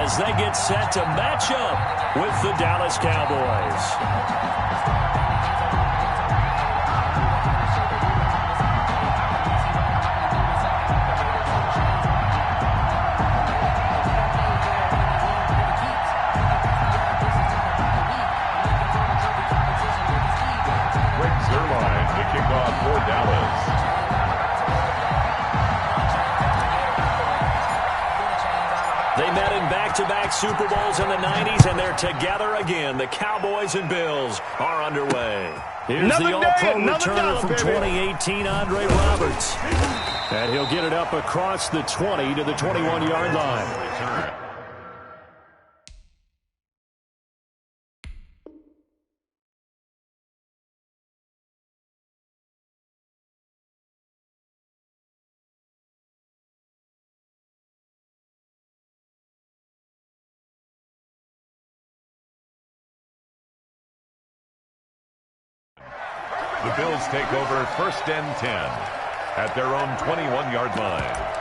as they get set to match up with the Dallas Cowboys. For Dallas. They met in back-to-back Super Bowls in the 90s, and they're together again. The Cowboys and Bills are underway. Here's the All-Pro returner from 2018, Andre Roberts. And he'll get it up across the 20 to the 21-yard line. The Bills take over 1st and 10 at their own 21-yard line.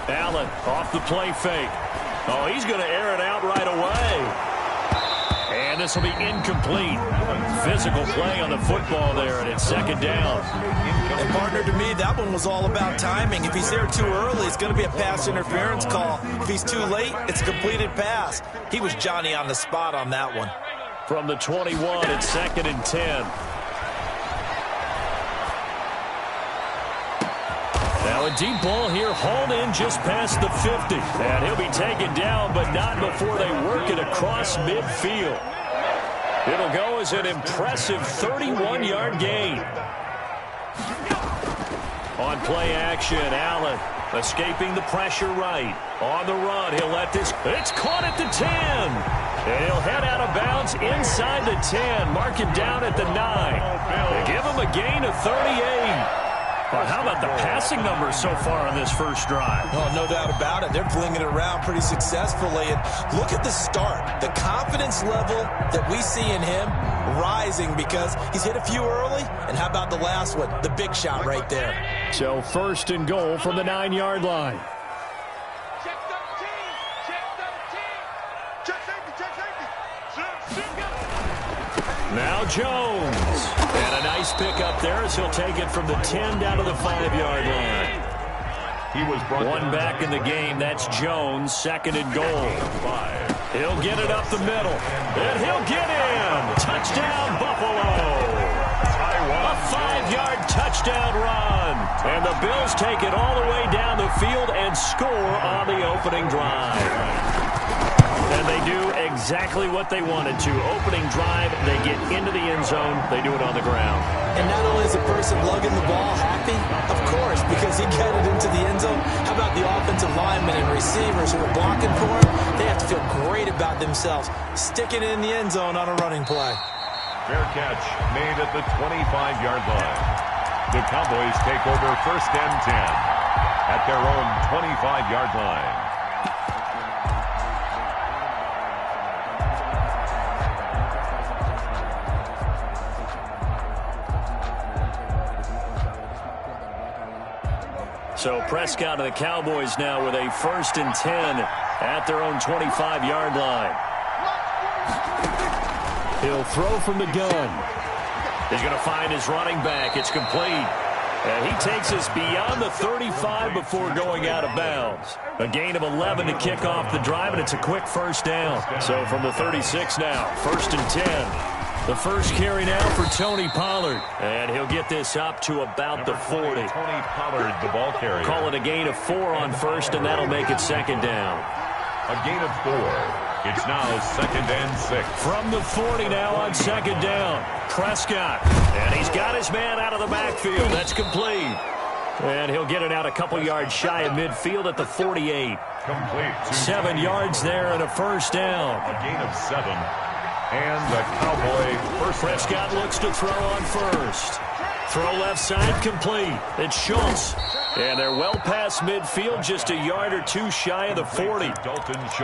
Allen off the play fake. Oh, he's going to air it out right away. And this will be incomplete. Physical play on the football there, and it's 2nd down. And partner, to me, that one was all about timing. If he's there too early, it's going to be a pass interference call. If he's too late, it's a completed pass. He was Johnny on the spot on that one. From the 21, it's 2nd and 10. Now a deep ball here, hauled in just past the 50. And he'll be taken down, but not before they work it across midfield. It'll go as an impressive 31-yard gain. On play action, Allen escaping the pressure right. On the run, he'll let this. It's caught at the 10. And he'll head out of bounds inside the 10. Mark him down at the 9. They give him a gain of 38. Well, how about the passing numbers so far on this first drive? Oh, no doubt about it. They're flinging it around pretty successfully. And look at the start. The confidence level that we see in him rising because he's hit a few early. And how about the last one? The big shot right there. So 1st and goal from the 9-yard line. Check 13. Check 13. Check safety. Check safety. Now Jones. And a nice pick up there as he'll take it from the 10 down to the 5-yard line. He was brought one back in the game. That's Jones, 2nd and goal. He'll get it up the middle. And he'll get in. Touchdown, Buffalo. A 5-yard touchdown run. And the Bills take it all the way down the field and score on the opening drive. And they do exactly what they wanted to. Opening drive, they get into the end zone. They do it on the ground. And not only is the person lugging the ball happy, of course, because he got it into the end zone. How about the offensive linemen and receivers who are blocking for him? They have to feel great about themselves, sticking it in the end zone on a running play. Fair catch made at the 25-yard line. The Cowboys take over 1st and 10 at their own 25-yard line. So Prescott and the Cowboys now with a 1st and 10 at their own 25-yard line. He'll throw from the gun. He's going to find his running back. It's complete. And he takes us beyond the 35 before going out of bounds. A gain of 11 to kick off the drive, and it's a quick 1st down. So from the 36 now, 1st and 10. The first carry now for Tony Pollard. And he'll get this up to about the 40. Tony Pollard, the ball carrier. Call it a gain of 4 on 1st, and that'll make it 2nd down. A gain of 4. It's now 2nd and 6. From the 40 now on 2nd down. Prescott. And he's got his man out of the backfield. That's complete. And he'll get it out a couple yards shy of midfield at the 48. Complete. 7 yards there and a 1st down. A gain of 7. And the Cowboy first. Prescott looks to throw on first. Throw left side complete. It's Schultz. And they're well past midfield, just a yard or two shy of the 40.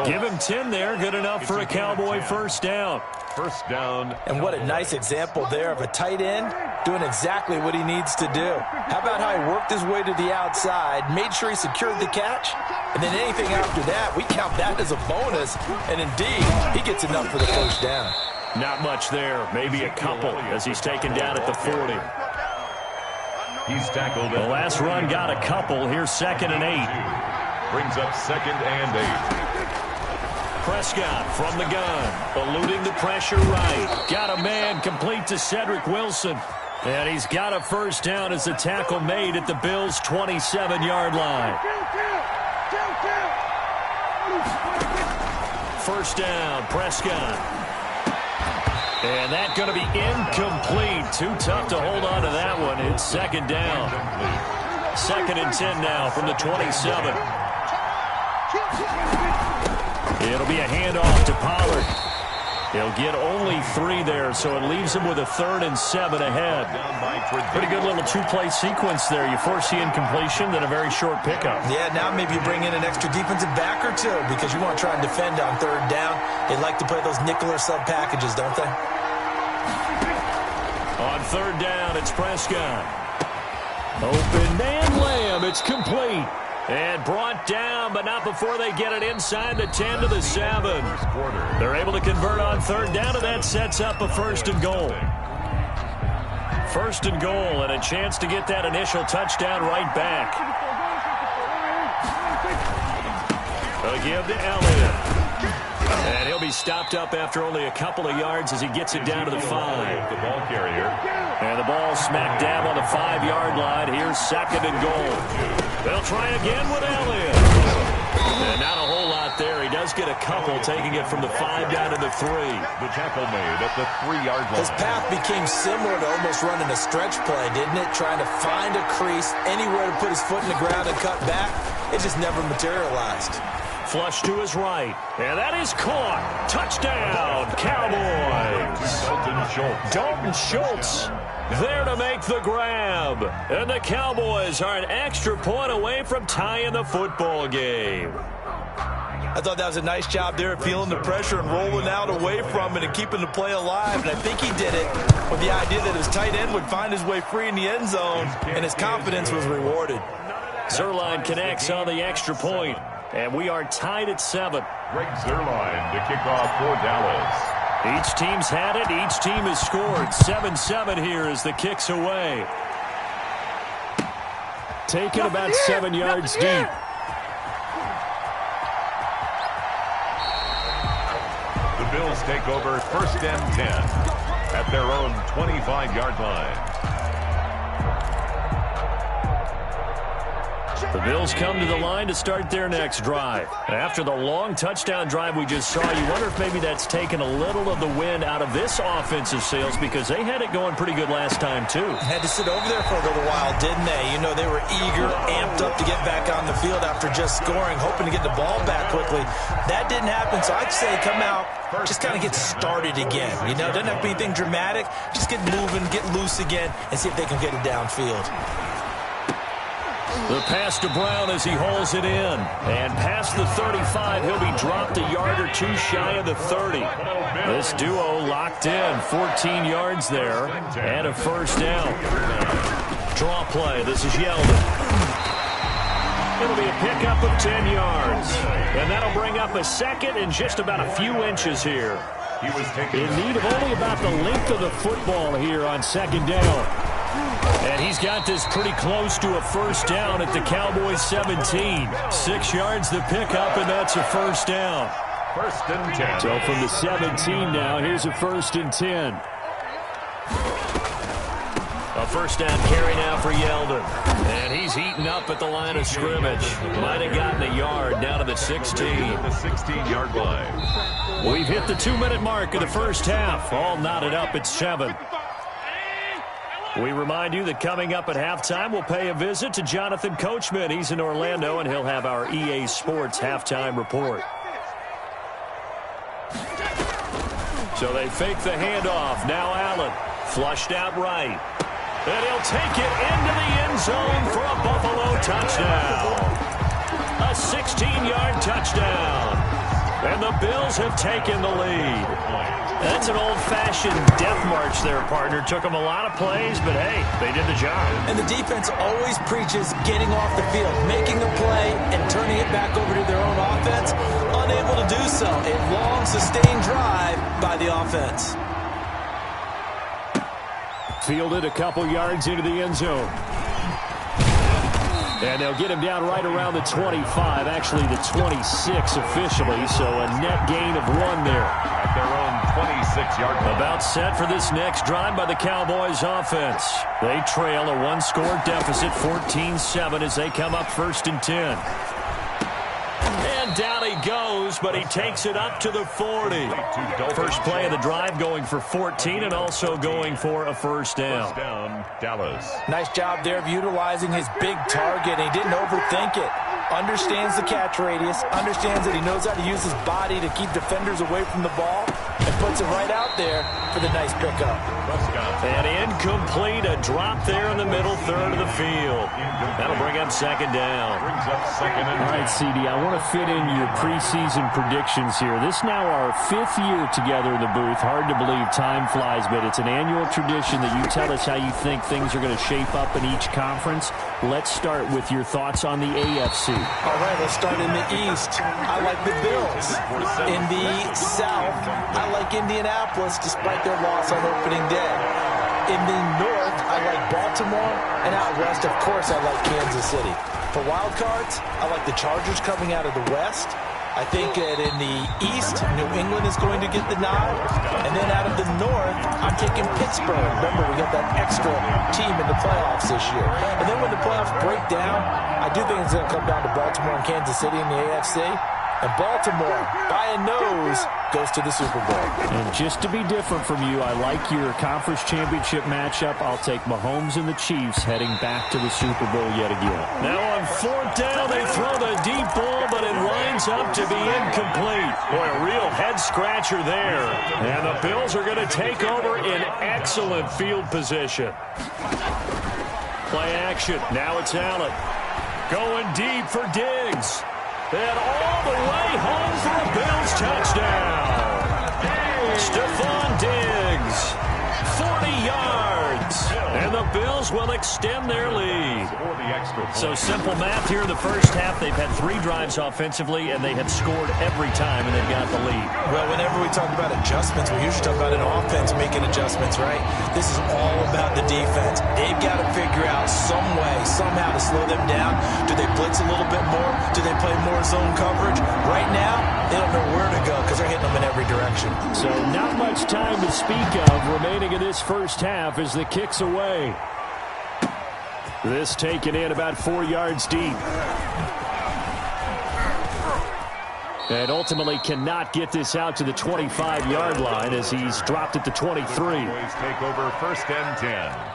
Give him 10 there, good enough for a Cowboy first down. First down. And what a nice example there of a tight end doing exactly what he needs to do. How about how he worked his way to the outside, made sure he secured the catch, and then anything after that, we count that as a bonus. And indeed, he gets enough for the first down. Not much there, maybe a couple as he's taken down at the 40. He's tackled. The last run got a couple. Here's 2nd and 8. Brings up 2nd and 8. Prescott from the gun, eluding the pressure right. Got a man complete to Cedric Wilson. And he's got a first down as the tackle made at the Bills' 27-yard line. First down, Prescott. And that's going to be incomplete. Too tough to hold on to that one. It's 2nd down. 2nd and 10 now from the 27. It'll be a handoff to Pollard. He'll get only 3 there, so it leaves him with a 3rd and 7 ahead. Pretty good little two-play sequence there. You force the incompletion, then a very short pickup. Yeah, now maybe you bring in an extra defensive back or two because you want to try and defend on 3rd down. They like to play those nickel or sub packages, don't they? On 3rd down, it's Prescott. Open man, Lamb. It's complete. And brought down, but not before they get it inside the 10 to the 7. They're able to convert on 3rd down, and that sets up a 1st and goal. 1st and goal, and a chance to get that initial touchdown right back. They'll give to Elliott. And he'll be stopped up after only a couple of yards as he gets it down to the 5. The ball carrier. And the ball smacked down on the 5-yard line. Here's 2nd and goal. They'll try again with Elliott. And not a whole lot there. He does get a couple, taking it from the 5 down to the 3. The tackle made at the 3-yard line. His path became similar to almost running a stretch play, didn't it? Trying to find a crease, anywhere to put his foot in the ground and cut back. It just never materialized. Flush to his right. And that is caught. Touchdown, Cowboys. Dalton Schultz there to make the grab. And the Cowboys are an extra point away from tying the football game. I thought that was a nice job there of feeling the pressure and rolling out away from it and keeping the play alive. And I think he did it with the idea that his tight end would find his way free in the end zone, and his confidence was rewarded. Zuerlein connects on the extra point. And we are tied at 7. Greg Zuerlein to kick off for Dallas. Each team's had it. Each team has scored. 7-7 here as the kick's away. Taken about 7 yards deep. The Bills take over 1st and 10 at their own 25-yard line. The Bills come to the line to start their next drive. After the long touchdown drive we just saw, you wonder if maybe that's taken a little of the wind out of this offensive sails because they had it going pretty good last time, too. Had to sit over there for a little while, didn't they? You know, they were eager, amped up to get back on the field after just scoring, hoping to get the ball back quickly. That didn't happen, so I'd say come out, just kind of get started again. You know, doesn't have to be anything dramatic. Just get moving, get loose again, and see if they can get it downfield. The pass to Brown as he hauls it in. And past the 35, he'll be dropped a yard or two shy of the 30. This duo locked in, 14 yards there, and a first down. Draw play, this is Yeldon. It'll be a pickup of 10 yards. And that'll bring up a 2nd and just about a few inches here. He was taken in need of only about the length of the football here on 2nd down. And he's got this pretty close to a first down at the Cowboys 17. 6 yards the pickup, and that's a first down. 1st and 10. So from the 17 now, here's a 1st and 10. A first down carry now for Yeldon. And he's heating up at the line of scrimmage. Might have gotten a yard down to the 16. The 16-yard line. We've hit the 2-minute mark of the first half. All knotted up at 7. We remind you that coming up at halftime, we'll pay a visit to Jonathan Coachman. He's in Orlando, and he'll have our EA Sports halftime report. So they fake the handoff. Now Allen, flushed out right. And he'll take it into the end zone for a Buffalo touchdown. A 16-yard touchdown. And the Bills have taken the lead. That's an old-fashioned death march there, partner. Took them a lot of plays, but hey, they did the job. And the defense always preaches getting off the field, making a play, and turning it back over to their own offense. Unable to do so. A long, sustained drive by the offense. Fielded a couple yards into the end zone. And they'll get him down right around the 25, actually the 26 officially, so a net gain of 1 there. At their own 26-yard line. About set for this next drive by the Cowboys offense. They trail a 1-score deficit, 14-7, as they come up 1st and 10. And down he goes, but he takes it up to the 40. First play of the drive going for 14 and also going for a first down. First down, Dallas. Nice job there of utilizing his big target. He didn't overthink it. Understands the catch radius. Understands that he knows how to use his body to keep defenders away from the ball. And puts it right out there for the nice pickup. And incomplete. A drop there in the middle third of the field. That'll bring up 2nd down. Brings up 2nd and 10. All right, CD, I want to fit in your preseason predictions here. This now our 5th year together in the booth. Hard to believe time flies, but it's an annual tradition that you tell us how you think things are going to shape up in each conference. Let's start with your thoughts on the AFC. All right, let's start in the East. I like the Bills. In the South, I like Indianapolis despite their loss on opening day. In the North, I like Baltimore. And out West, of course, I like Kansas City. For wild cards, I like the Chargers coming out of the West. I think that in the East, New England is going to get the nod. And then out of the North, I'm taking Pittsburgh. Remember, we got that extra team in the playoffs this year. And then when the playoffs break down, I do think it's going to come down to Baltimore and Kansas City in the AFC. And Baltimore, by a nose, goes to the Super Bowl. And just to be different from you, I like your conference championship matchup. I'll take Mahomes and the Chiefs heading back to the Super Bowl yet again. Now on 4th down, they throw the deep ball, but it lines up to be incomplete. Boy, a real head-scratcher there. And the Bills are going to take over in excellent field position. Play action. Now it's Allen. Going deep for Diggs. And all the way home for a Bills touchdown. Stephon Diggs, 40 yards. And the Bills will extend their lead. So simple math here in the first half. They've had 3 drives offensively, and they have scored every time, and they've got the lead. Well, whenever we talk about adjustments, we usually talk about an offense making adjustments, right? This is all about the defense. They've got to figure out some way, somehow to slow them down. Do they blitz a little bit more? Do they play more zone coverage? Right now, they don't know where to go because they're hitting them in every direction. So not much time to speak of remaining in this first half as the kick's away. This taken in about 4 yards deep. And ultimately cannot get this out to the 25-yard line as he's dropped at the 23. Take over 1st and 10.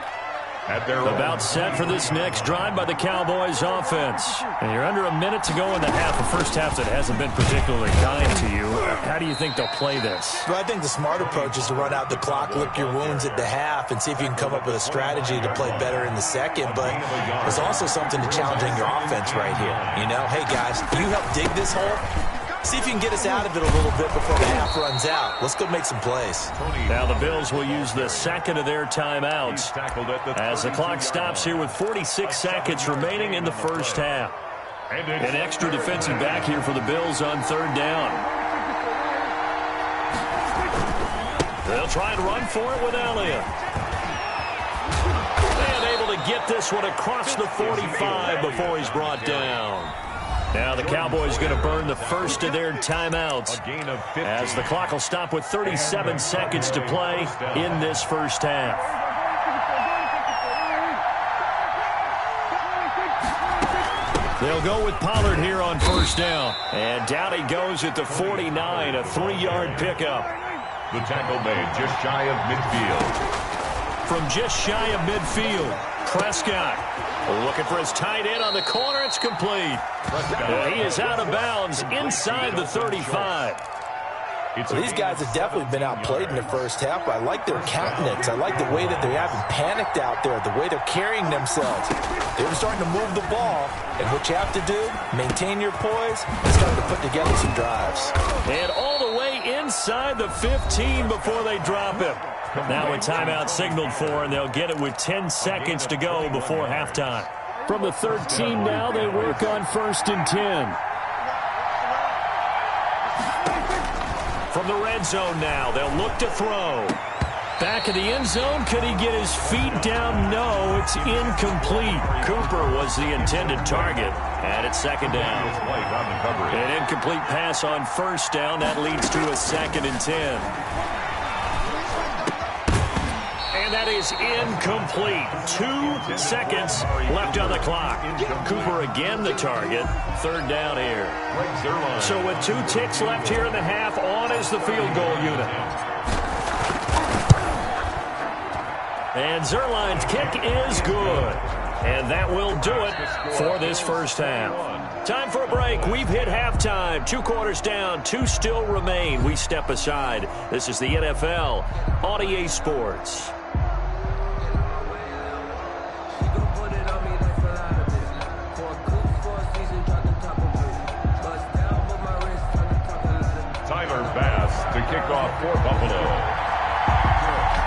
At their About set for this next drive by the Cowboys offense. And you're under a minute to go in the half. A first half that hasn't been particularly kind to you. How do you think they'll play this? Well, I think the smart approach is to run out the clock, lick your wounds at the half, and see if you can come up with a strategy to play better in the second. But there's also something to challenging your offense right here. You know, hey, guys, you help dig this hole. See if you can get us out of it a little bit before the half runs out. Let's go make some plays. Now the Bills will use the second of their timeouts as the clock stops here with 46 seconds remaining in the first half. An extra defensive back here for the Bills on 3rd down. They'll try and run for it with Elliott. And able to get this one across the 45 before he's brought down. Now the Cowboys going to burn the first of their timeouts as the clock will stop with 37 seconds to play in this first half. They'll go with Pollard here on 1st down. And down he goes at the 49, a 3-yard pickup. The tackle made just shy of midfield. From just shy of midfield, Prescott looking for his tight end on the corner. It's complete. He is out of bounds inside the 35. Well, these guys have definitely been outplayed in the first half, but I like their countenance. I like the way that they haven't panicked out there, the way they're carrying themselves. They're starting to move the ball, and what you have to do, maintain your poise, and start to put together some drives. And all the way inside the 15 before they drop him. Now a timeout signaled for, and they'll get it with 10 seconds to go before halftime. From the 13 now, they work on 1st and 10. From the red zone now, they'll look to throw. Back of the end zone, could he get his feet down? No, it's incomplete. Cooper was the intended target, and it's 2nd down. An incomplete pass on 1st down. That leads to a 2nd and 10. And that is incomplete. 2 seconds left on the clock. Cooper again the target. 3rd down here. So with 2 ticks left here in the half, on is the field goal unit. And Zerline's kick is good. And that will do it for this first half. Time for a break. We've hit halftime. 2 quarters down. 2 still remain. We step aside. This is the NFL on EA Sports. To kick off for Buffalo.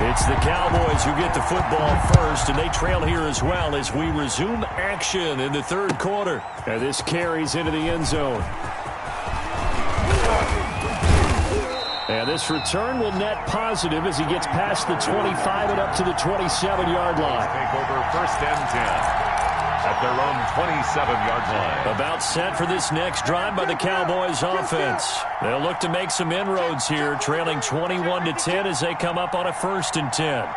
It's the Cowboys who get the football first, and they trail here as well as we resume action in the 3rd quarter. And this carries into the end zone. And this return will net positive as he gets past the 25 and up to the 27-yard line. Take over 1st and 10. At their own 27-yard line. About set for this next drive by the Cowboys offense. They'll look to make some inroads here, trailing 21-10 as they come up on a 1st and 10.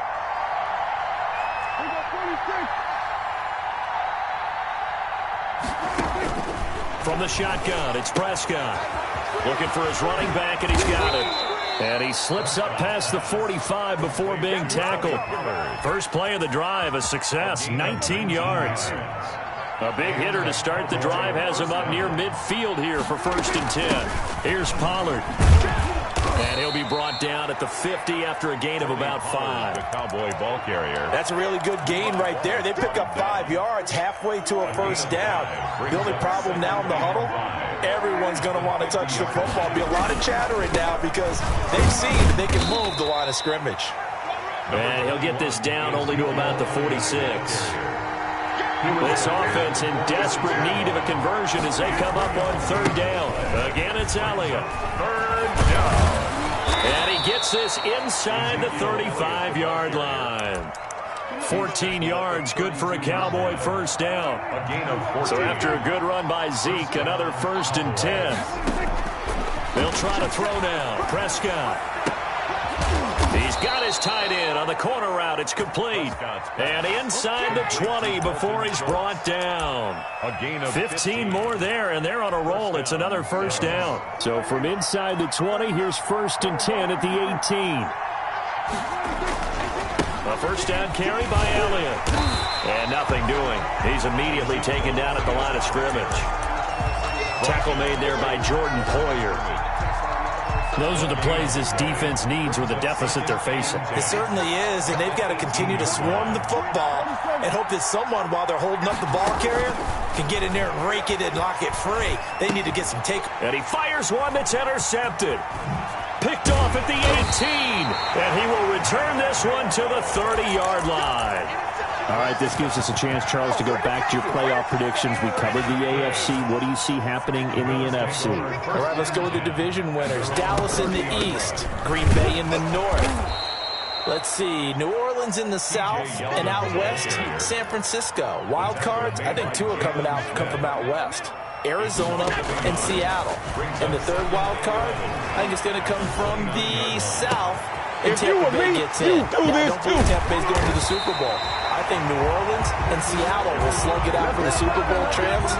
From the shotgun, it's Prescott. Looking for his running back, and he's got it. And he slips up past the 45 before being tackled. First play of the drive, a success, 19 yards. A big hitter to start the drive has him up near midfield here for 1st and 10. Here's Pollard. And he'll be brought down at the 50 after a gain of about 5. The Cowboy ball carrier. That's a really good gain right there. They pick up 5 yards halfway to a 1st down. The only problem now in the huddle, everyone's going to want to touch the football. Be a lot of chattering now because they've seen they can move the line of scrimmage. And he'll get this down only to about the 46. This offense in desperate need of a conversion as they come up on 3rd down. Again, it's Elliott. 3rd down. And he gets this inside the 35-yard line. 14 yards, good for a Cowboy 1st down. A gain of 14. So after a good run by Zeke, another 1st and 10. They'll try to throw now. Prescott. He's got his tight end on the corner route. It's complete. And inside the 20 before he's brought down. A gain of 15 more there, and they're on a roll. It's another 1st down. So from inside the 20, here's 1st and 10 at the 18. A 1st down carry by Elliott. And nothing doing. He's immediately taken down at the line of scrimmage. Tackle made there by Jordan Poyer. Those are the plays this defense needs with the deficit they're facing. It certainly is, and they've got to continue to swarm the football and hope that someone, while they're holding up the ball carrier, can get in there and rake it and lock it free. They need to get some take. And he fires one that's intercepted. Picked off at the 18, and he will return this one to the 30-yard line. All right, this gives us a chance, Charles, to go back to your playoff predictions. We covered the AFC. What do you see happening in the NFC? All right, let's go with the division winners. Dallas in the East, Green Bay in the North. Let's see, New Orleans in the South, and out West, San Francisco. Wild cards, I think 2 are come from out West. Arizona and Seattle. And the 3rd wild card, I think it's going to come from the South. And Tampa Bay gets in. I don't believe Tampa Bay's going to the Super Bowl. I think New Orleans and Seattle will slug it out for the Super Bowl champs,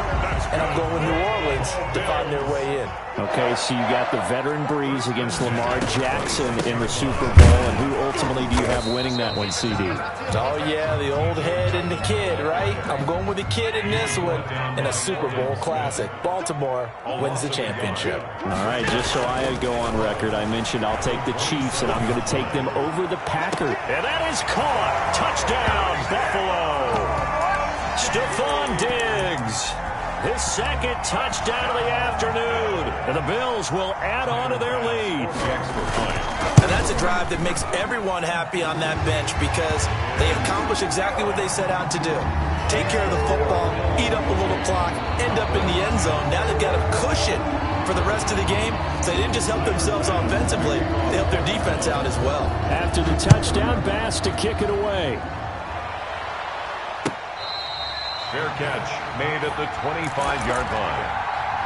and I'm going with New Orleans to find their way in. Okay, so you got the veteran Breeze against Lamar Jackson in the Super Bowl, and who ultimately do you have winning that one, CD? Oh, yeah, the old head and the kid, right? I'm going with the kid in this one in a Super Bowl classic. Baltimore wins the championship. All right, just so I go on record, I mentioned I'll take the Chiefs, and I'm going to take them over the Packers. And that is caught. Touchdown, Buffalo. Stephon Diggs. His second touchdown of the afternoon. And the Bills will add on to their lead. And that's a drive that makes everyone happy on that bench because they accomplish exactly what they set out to do. Take care of the football, eat up a little clock, end up in the end zone. Now they've got a cushion for the rest of the game. So they didn't just help themselves offensively, they helped their defense out as well. After the touchdown, Bass to kick it away. Fair catch made at the 25-yard line.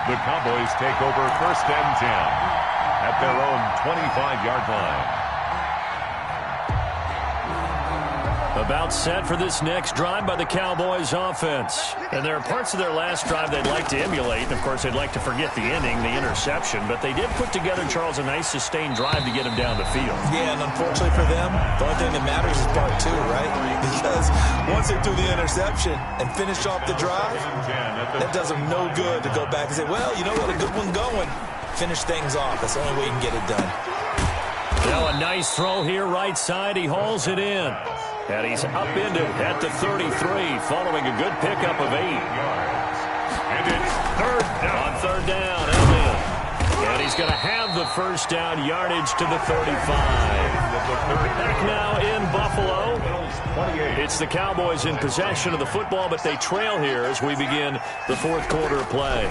The Cowboys take over 1st and 10 at their own 25-yard line. About set for this next drive by the Cowboys offense. And there are parts of their last drive they'd like to emulate. And, of course, they'd like to forget the inning, the interception. But they did put together, Charles, a nice sustained drive to get him down the field. Yeah, and unfortunately for them, the only thing that matters is part two, right? Because once they threw the interception and finished off the drive, that does them no good to go back and say, well, you know what, a good one going. Finish things off. That's the only way you can get it done. Now a nice throw here right side. He hauls it in. And he's upended at the 33 following a good pickup of 8. And it's third down. On third down, Elliott. And he's going to have the first down yardage to the 35. Back now in Buffalo. It's the Cowboys in possession of the football, but they trail here as we begin the fourth quarter of play.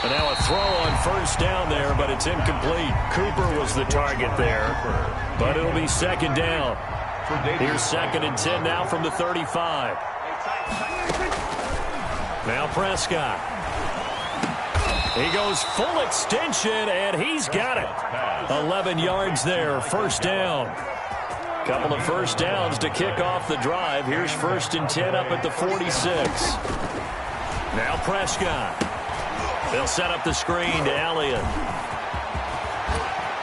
And now a throw on first down there, but it's incomplete. Cooper was the target there, but it'll be second down. Here's 2nd and 10 now from the 35. Now Prescott. He goes full extension, and he's got it. 11 yards there, first down. Couple of first downs to kick off the drive. Here's 1st and 10 up at the 46. Now Prescott. They'll set up the screen to Elliott.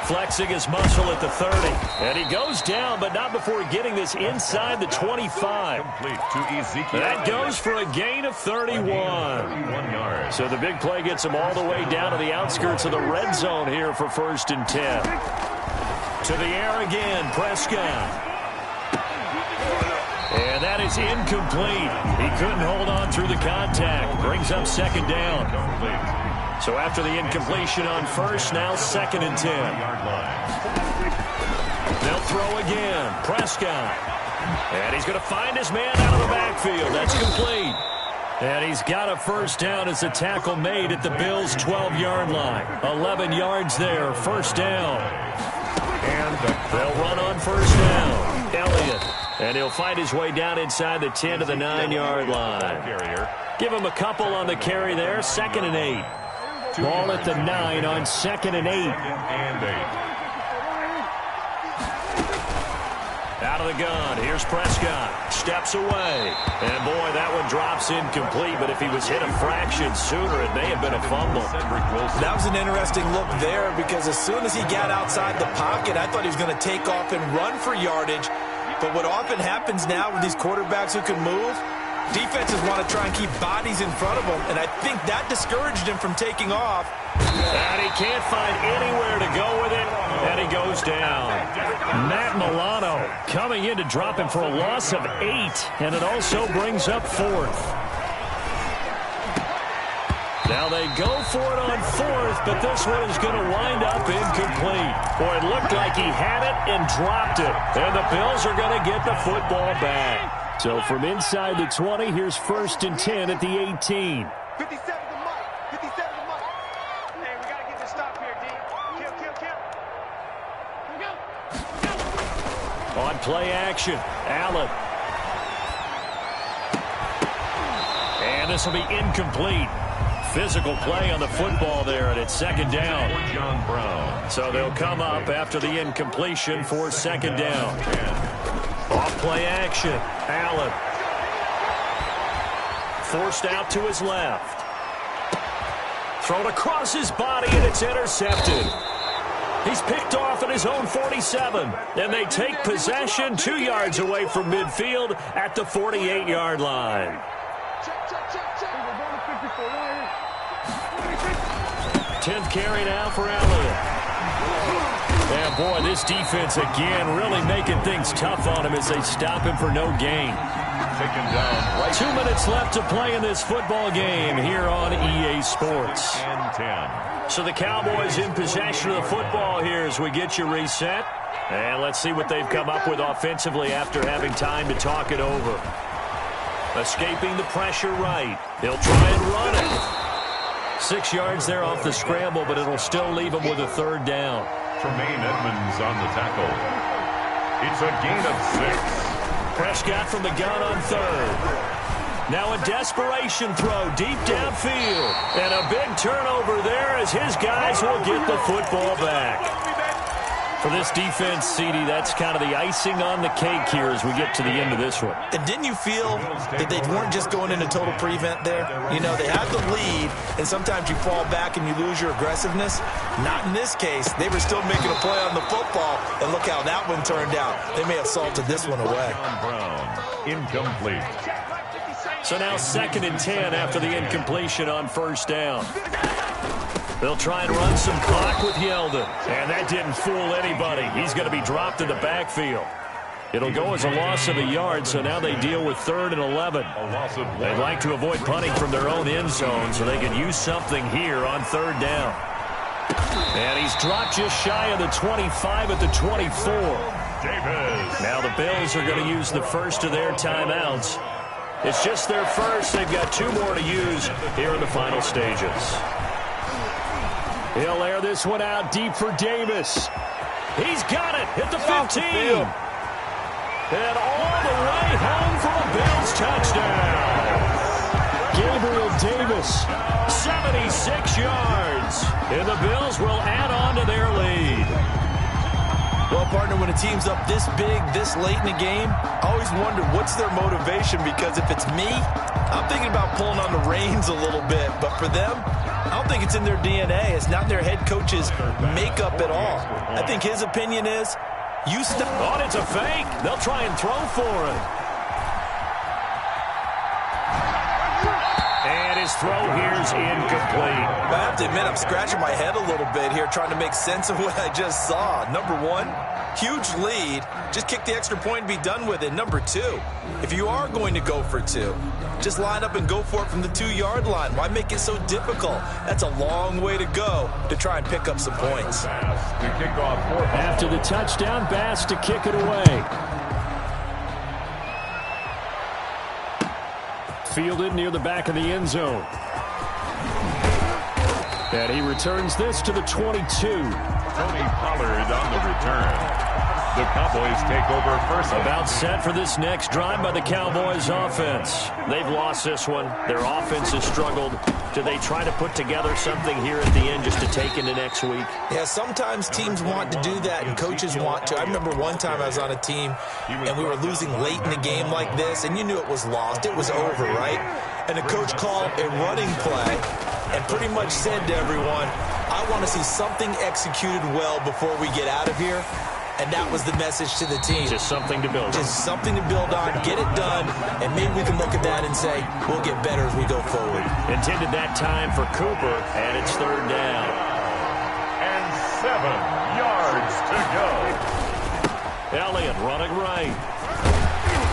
Flexing his muscle at the 30. And he goes down, but not before getting this inside the 25. That goes for a gain of 31. So the big play gets him all the way down to the outskirts of the red zone here for 1st and 10. To the air again, Prescott. And that is incomplete. He couldn't hold on through the contact. Brings up second down. So after the incompletion on first, now 2nd and 10. They'll throw again. Prescott. And he's going to find his man out of the backfield. That's complete. And he's got a first down as a tackle made at the Bills' 12-yard line. 11 yards there, first down. And they'll run on first down. Elliott. And he'll find his way down inside the 10 to the 9-yard line. Give him a couple on the carry there. 2nd and 8. Ball at the 9 on 2nd and 8. Out of the gun. Here's Prescott. Steps away. And, boy, that one drops incomplete. But if he was hit a fraction sooner, it may have been a fumble. That was an interesting look there because as soon as he got outside the pocket, I thought he was going to take off and run for yardage. But what often happens now with these quarterbacks who can move, defenses want to try and keep bodies in front of them, and I think that discouraged him from taking off. And he can't find anywhere to go with it, and he goes down. Matt Milano coming in to drop him for a loss of 8, and it also brings up 4th. Now they go for it on 4th, but this one is going to wind up incomplete. Boy, it looked like he had it and dropped it. And the Bills are going to get the football back. So from inside the 20, here's 1st and 10 at the 18. 57 to Mike. 57 to Mike. Hey, we got to get this stop here, D. Kill. Here we go. On play action, Allen. And this will be incomplete. physical play on the football there, and it's second down. John Brown. So they'll come up after the incompletion for second down. Off play action. Allen. Forced out to his left. Thrown across his body, and it's intercepted. He's picked off at his own 47, and they take possession 2 yards away from midfield at the 48-yard line. 10th carry now for Elliott. Yeah, boy, this defense again really making things tough on him as they stop him for no gain. Taken down right. 2 minutes left to play in this football game here on EA Sports. And 10. So the Cowboys in possession of the football here as we get you reset. And let's see what they've come up with offensively after having time to talk it over. Escaping the pressure right. He'll try and run it. 6 yards there off the scramble, but it'll still leave him with a third down. Tremaine Edmonds on the tackle. It's a gain of 6. Prescott from the gun on third. Now a desperation throw deep downfield. And a big turnover there as his guys will get the football back. For this defense, CD, that's kind of the icing on the cake here as we get to the end of this one. And didn't you feel that they weren't just going into total prevent there? You know, they had the lead, and sometimes you fall back and you lose your aggressiveness. Not in this case. They were still making a play on the football, and look how that one turned out. They may have salted this one away. Brown, incomplete. So now 2nd and 10 after the incompletion on first down. They'll try and run some clock with Yeldon. And that didn't fool anybody. He's going to be dropped in the backfield. It'll go as a loss of a yard, so now they deal with 3rd and 11. They'd like to avoid punting from their own end zone so they can use something here on 3rd down. And he's dropped just shy of the 25 at the 24. Davis. Now the Bills are going to use the first of their timeouts. It's just their first. They've got 2 more to use here in the final stages. He'll air this one out deep for Davis. He's got it at the 15. And all the way home for a Bills touchdown. Gabriel Davis, 76 yards. And the Bills will add on to their lead. Well, partner, when a team's up this big, this late in the game, I always wonder what's their motivation, because if it's me, I'm thinking about pulling on the reins a little bit. But for them, I don't think it's in their DNA. It's not their head coach's makeup at all. I think his opinion is, you stop. Oh, it's a fake. They'll try and throw for it. And his throw here's incomplete. I have to admit, I'm scratching my head a little bit here trying to make sense of what I just saw. Number one, huge lead. Just kick the extra point and be done with it. Number two, if you are going to go for 2, just line up and go for it from the 2-yard line. Why make it so difficult? That's a long way to go to try and pick up some points. After the touchdown, Bass to kick it away. Fielded near the back of the end zone. And he returns this to the 22. Tony Pollard on the return. The Cowboys take over first. About set for this next drive by the Cowboys offense. They've lost this one. Their offense has struggled. Do they try to put together something here at the end just to take into next week? Yeah, sometimes teams want to do that and coaches want to. I remember one time I was on a team and we were losing late in the game like this, and you knew it was lost. It was over, right? And the coach called a running play and pretty much said to everyone, I want to see something executed well before we get out of here. And that was the message to the team. Just something to build on. Just something to build on, get it done, and maybe we can look at that and say, we'll get better as we go forward. Intended that time for Cooper, and it's 3rd down. And 7 yards to go. Elliott running right.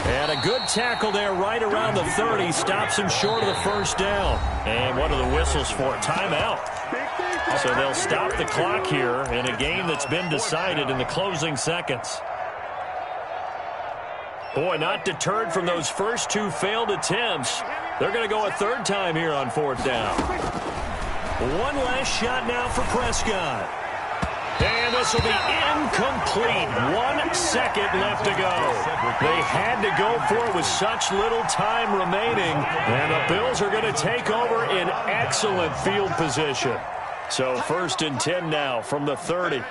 And a good tackle there right around the 30. Stops him short of the first down. And what are the whistles for? Timeout. So they'll stop the clock here in a game that's been decided in the closing seconds. Boy, not deterred from those first 2 failed attempts. They're going to go a 3rd time here on 4th down. One last shot now for Prescott. And this will be incomplete. 1 second left to go. They had to go for it with such little time remaining. And the Bills are going to take over in excellent field position. So 1st and 10 now from the 30.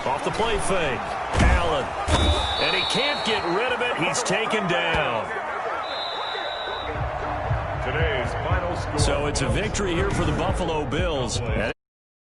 Off the play fake. Allen. And he can't get rid of it. He's taken down. Today's final score. So it's a victory here for the Buffalo Bills.